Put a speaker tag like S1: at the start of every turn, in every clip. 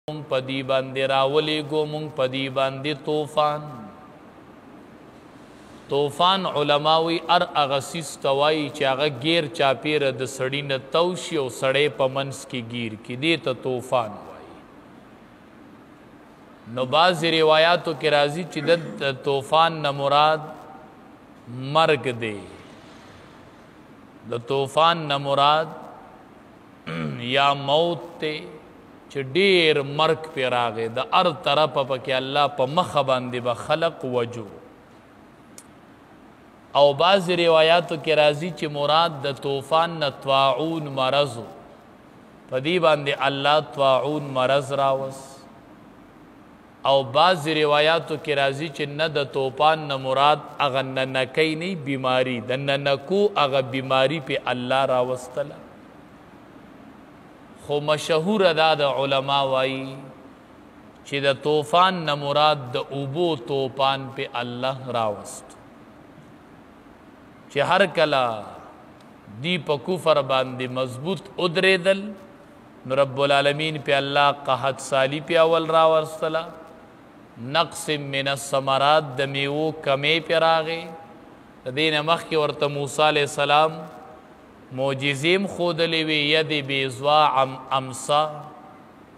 S1: مونږ په دې باندې راولېږو مونږ په دې باندې طوفان علماوي هر هغه څیز ته وایي چې هغه ګیر چاپېره د سړي نه تو شي او سړی په منځ کې ګیر کړي دې ته طوفان وایي. نو بعضې روایاتو کې راځي چې د طوفان نه مراد مرګ دی، د طوفان نه مراد یا موت دی چې ډېر مرګ پې راغی د هر طرفه پکې الله په مخه باندې به خلق وجو. او بعضې روایاتو کې راځي چې مراد د طوفان نه طاعون مرض و، په دې باندې الله طاعون مرض راوست. او بعضې روایاتو کې راځي چې نه د طوفان نه مراد هغه ننکی نه بیماري، د ننکو هغه بیماري پې الله راوستله. خو مشهور دا د علما وایي چې د طوفان نه مراد د اوبو طوفان پې الله راوست چې هر کله دی په کفر باندې مضبوط ودرېدل نو رب العالمین پې الله قحط سالی پې اول راوستله، نقص من الثمرات د میوو کمی پې راغې. د دې نه مخکې ورته موسی علیه السلام معجزې م ښودلې وې ید بیضوا امسا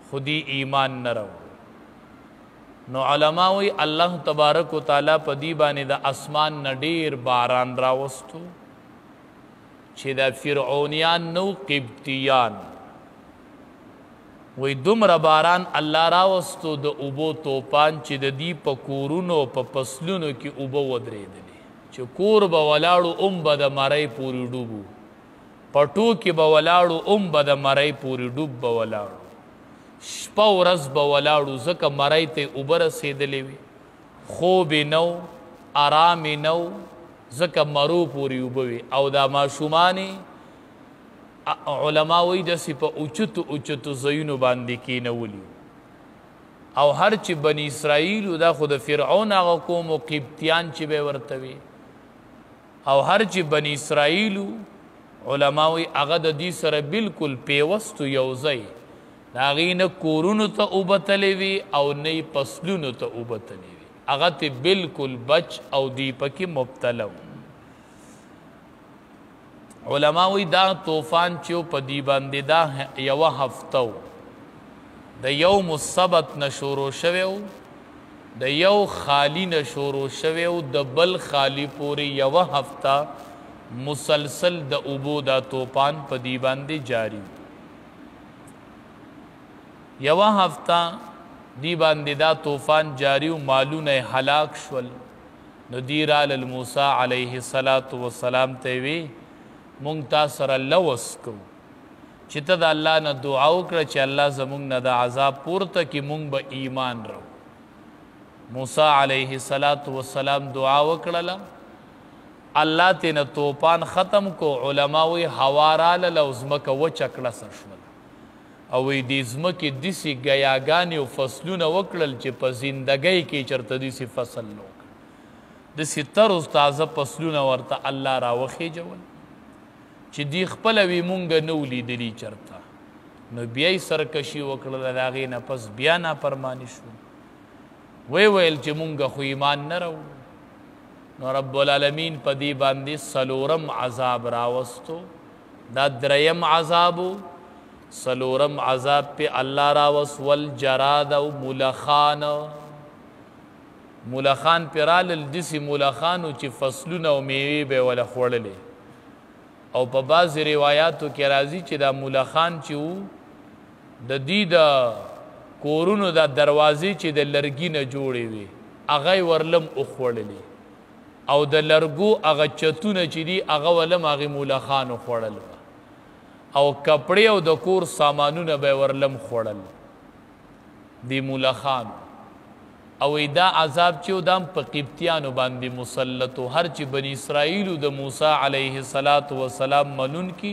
S1: خو دی ایمان نه راوړ. نو علما وایي الله تبارک و تعالی په دې باندې د اسمان نه ډېر باران راوستو چې د فرعونیان نو قبطیان وی دومره باران الله راوستو د اوبو طوفان چې د دې په کورونو په فصلونو کې اوبه ودرېدلې چې کور به ولاړو به د مرۍ پورې ډوبو، پټو کې به ولاړو به د مرۍ پورې ډوب به ولاړو، شپه ورځ به ولاړو ځکه مرۍ ته اوبه رسېدلې وي، خوب یې نه و ارام یې نه و ځکه مرو پورې اوبه وي. او دا ماشومانې علما وایي داسې په اوچتو اوچتو ځایونو باندې کېنولي او هر چې بني اسرائیلو دا خو د فرعون هغه قوم و قبطیان چې به یې ورته وي او هر چې بني اسرائیلو علما وایي هغه د دې سره بلکل پیوستو یو ځای د هغې نه کورونو ته اوبه تلې وي او نه یې فصلونو ته اوبه تلې وي، هغه ته بلکل بچ او دوی پکې مبتلا و. علما وی دا طوفان چې په دې باندې دا یوه هفته و، د یوم السبت نه شروع شوی و، د یو خالی نه شروع شوی و، د بل خالی پورې یوه هفته مسلسل د اوبو دا طوفان په دې باندې جاری و. یوه هفته دې باندې دا طوفان جاری و، مالونه هلاک شول. نو دی رالل موسی علیه السلام ته وی مونږ تا سره لوس کوو چې ته د الله نه دعا وکړه چې الله زمونږ نه د عذاب پورته کړي مونږ به ایمان رو. موسی علیه السلام دعا وکړله، الله ته نه طوفان ختم کو. علما وی هوا راله او ځمکه وچه کړسه شول او وی دې ځمکې داسې ګیاګانې او فصلونه وکړل چې په زندګۍ کې چېرته داسې فصل نه وکړ، داسې تر تازه فصلونه ورته الله راوخېجول چې دی خپله وي مونږ نه و لیدلي چېرته. نو بیا یې سرکشي وکړله، د هغې نه پس بیا نافرماني شو، ویل چې مونږ خو ایمان نه راوړو. نو رب العالمین په دې باندې څلورم عذاب راوستو، دا دریم عذاب و. څلورم عذاب پې الله راوست والجراد او ملخان. ملخان پې رالل، داسې ملخانو چې فصلونه او میوې به یې وله خوړلې. او په بعضې روایاتو کې راځي چې دا ملخان چې وو د دې د کورونو دا دروازې چې د لرګي نه جوړې وي هغه یې ورلم وخوړلې او د لرګو هغه چتونه چې دي هغه ولم هغې ملخانو خوړل او کپړې او د کور سامانونه به یې ورلم خوړل دې ملخانو. او دا عذاب چې و دا هم په قبطیانو باندې مسلط و. هر چې بني اسرائیلو د موسی علیه السلام منون کی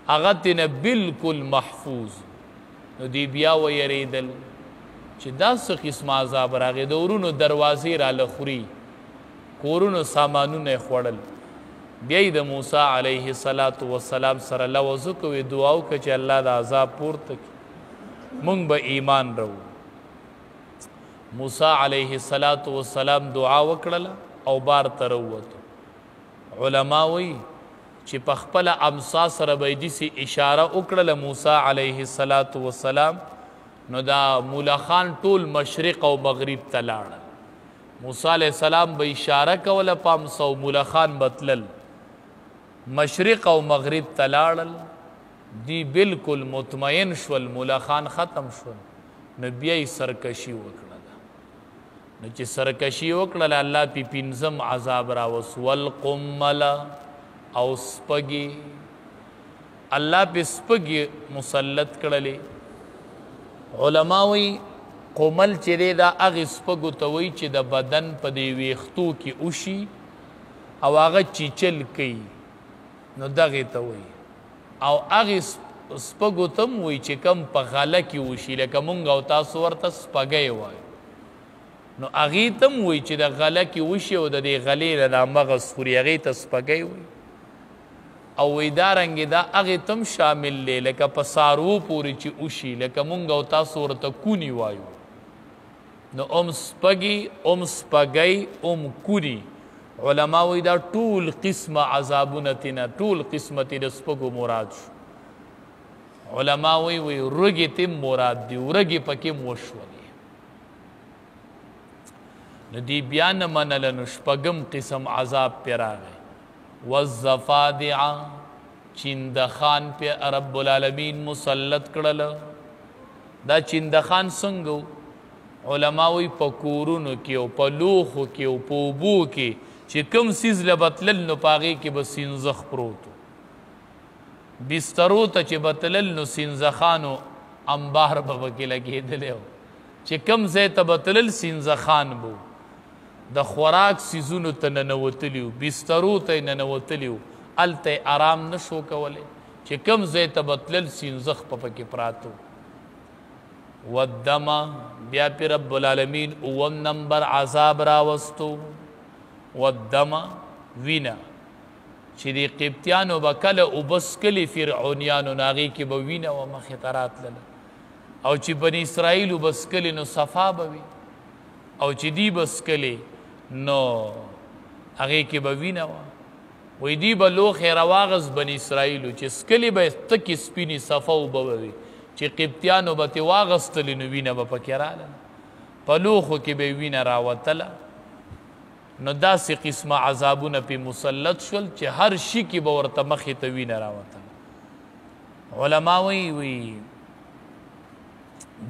S1: هغه تېنه بلکل محفوظ. نو دوی بیا ویرېدل چې دا څه قسم عذاب راغی، د ورونو دروازې راله خوري، کورونو سامانونه یې خوړل. بیا یې د موسی علیه السلام سره لوظ وکړو، دعا وکړه چې الله د عذاب پورته کړي. مونږ به ایمان رو. موسی علیه السلام دعا وکړله او بار ته راووتو. علما وایي چې په خپله امسا سره به یې داسې اشاره وکړله موسی علیه السلام نو دا مولخان ټول مشرق او مغرب ته لاړل. موسی علیه السلام به اشاره کوله په امسا او مولخان به تلل مشرق او مغرب ته لاړل. دی بالکل مطمئن شول مولخان ختم شول نو بیا یې سرکشي وکړله. نو چې سرکشي وکړله الله پې پنځم عذاب راوست والقمل او سپږې الله پې سپږې مسلط کړلې. علما وایي قمل چې دی دا هغې سپږو ته وایي چې د بدن په دې ویښتو کې وشي او هغه چیچل کوي نو دغې ته وایي. او هغې سپږو ته هم وایي چې کم په غله کې وشي لکه مونږ او تاسو ورته سپږی وایو نو هغې ته هم وایي چې د غله کې وشي او د دې غلې نه دا مغز خوري هغې ته سپږی وایي. او وایي دارنګې دا هغې ته هم شامل دی لکه په څاروو پورې چې وشي لکه مونږ او تاسو ورته کوني وایو نو ام سپږي ام سپږی ام کوني. علما وایي دا ټول قسمه عذابونه تېنه ټول قسمه تې د سپږو مراد شو. علما وایي ورږې ته هم مراد دي ورږې پکې هم وشولې نو دې بیا نه منله نو شپږم قسم عذاب پې راغی. والضفادع چندخان پې رب العالمین مسلط کړله. دا چندخان څنګه علما وایي په کورونو کې او په لوښو کې او په اوبو کې چې کوم څیز له به تلل نو په هغې کې به سینځخ پروت و. بسترو ته چې به تلل نو سینځخانو انبار به پکې لګېدلی و چې کوم ځای ته به تلل سینځخان به د خوراک څیزونو ته ننوتلي وو بسترو ته یې ننوتلي وو هلته یې ارام نه شو کولی چې کوم ځای ته به تلل سینځخ په پکې پراته وو. والدم بیا پې رب العالمین اوم نمبر عذاب راوستو. والدم وینه چې د قبطیانو به کله اوبه څکلې فرعونیانو نو هغې کې به وینه وه مخې ته راتلله او چې بني اسرائیلو به څکلې نو صفا به وي او چې دی به څکلې نو هغې کې به وینه وه. وایي دی به لوښی راواغست بني اسرائیلو چې څکلې به یې تکې سپینې صفا اوبه به وي چې قبطیانو به ترې واغستلې نو وینه به پکې راغله په لوښو کې به یې وینه راوتله. نو داسې قسمه عذابونه پې مسلط شول چې هر شي کې به ورته مخې ته وینه راوتله. علما وایي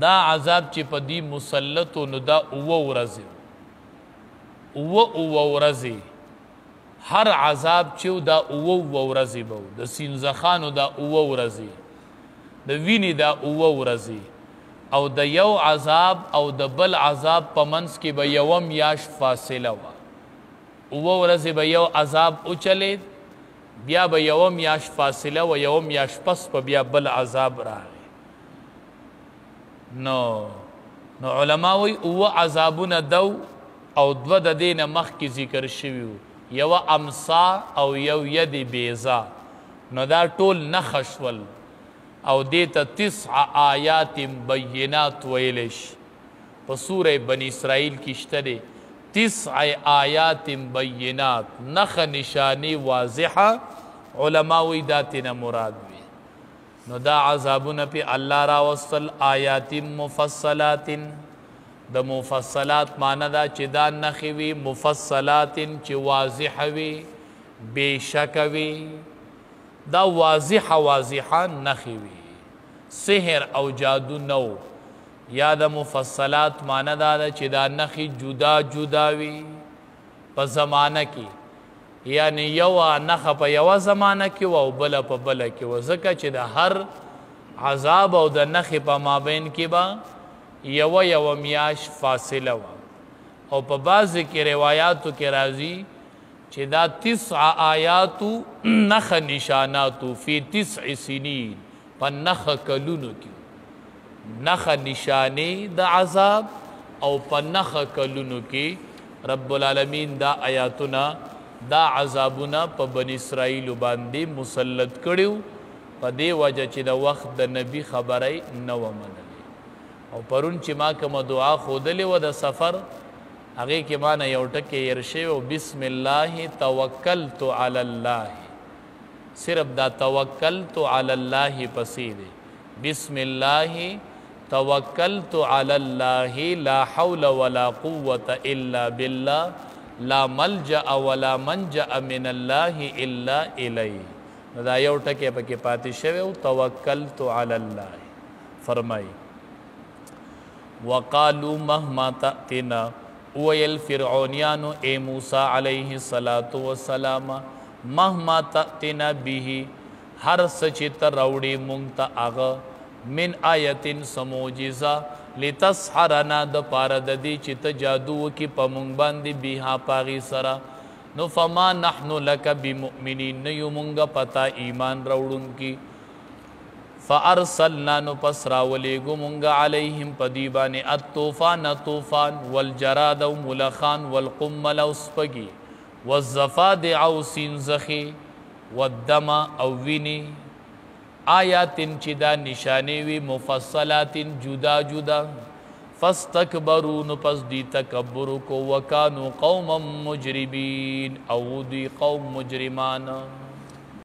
S1: دا عذاب چې په دې مسلط و نو دا اوه ورځې اوه ورځې هر عذاب چې و دا اوه ورځې به و. د سینځخانو دا اوه ورځې د وینې دا اوه ورځې او د یو عذاب او د بل عذاب په منځ کې به یوه میاشت فاصله وه. اوه ورځې به یو عذاب وچلید بیا به یوه میاشت فاصله و یوه میاشت پس به بیا بل عذاب راغی. نو علما وایي اوه عذابونه دو او دوه د دې نه مخکې ذکر شوي وو یوه امسا او یو ید بیضا نو دا ټول نښه شول او دې ته 9 آیات بینات ویلی شي. په سوره بني اسرائیل کې شته دی 9 آیات بینات نښه نشانې واضحه. علما وایي دا تېنه مراد وي. نو دا عذابونه پې الله راوستل آیات مفصلات. د مفصلات معنی دا چې دا نښې وي مفصلات چې واضحه وي بېشکه وي دا واضحه نښې وي سحر او جادو نو. یا د مفصلات معنی دا ده چې دا نښې جدا وي په زمانه کې یعنی یوه نښه په یوه زمانه کې وه او بله په بله کې وه ځکه چې د هر عذاب او د نښې په مابین کې به یوه میاشت فاصله وه. او په بعضې کې روایاتو کې راځي چې دا 9 آیاتو نښه نشاناتو فی 9 سنین په نښه کلونو کې نښه نشانې د عذاب او په نښه کلونو کې رب العالمین دا آیاتونه دا عذابونه په بني اسرائیلو باندې مسلط کړي په دې وجه چې د وخت د نبی خبره یې نه وه منلې. او پرون چې ما کوم دعا خودلې و د سفر هغې کې ما نه یو ټکی هېر شوی و بسم الله توکلت علی الله صرف دا توکلت علی الله پسې دی بسم الله توکلت علی الله لا حول ولا قوة الا بالله لا ملجأ ولا منجأ من الله الا الیه دا یو ټکی پکې پاتې شوی و توکلت علی الله فرمایي وقالوا مهما تأتنا ویل فرعونیانو اے موسیٰ علیہ السلام مهما تأتنا به هر سچ تروڑی مونگتا آغا من آیتن سموجزا لتسحرنا د پارد دی چت جادو کی پمونگ باندی بیہا پاغی سرا نو فما نحنو لکا بمؤمنین نیو مونگا پتا ایمان روڑن کی فارسلنا نو پس راولیگو مونگا علیہم پدیبان الطوفان طوفان والجراد و ملخان والقمل و سپگی والزفادع و سینزخی والدم او وینی آیاتن چی دا نشانیوی مفصلاتن جدا جدا فاستکبرو نو پس دی تکبرو کو وکانو قوما مجرمین او دی قوم مجرمان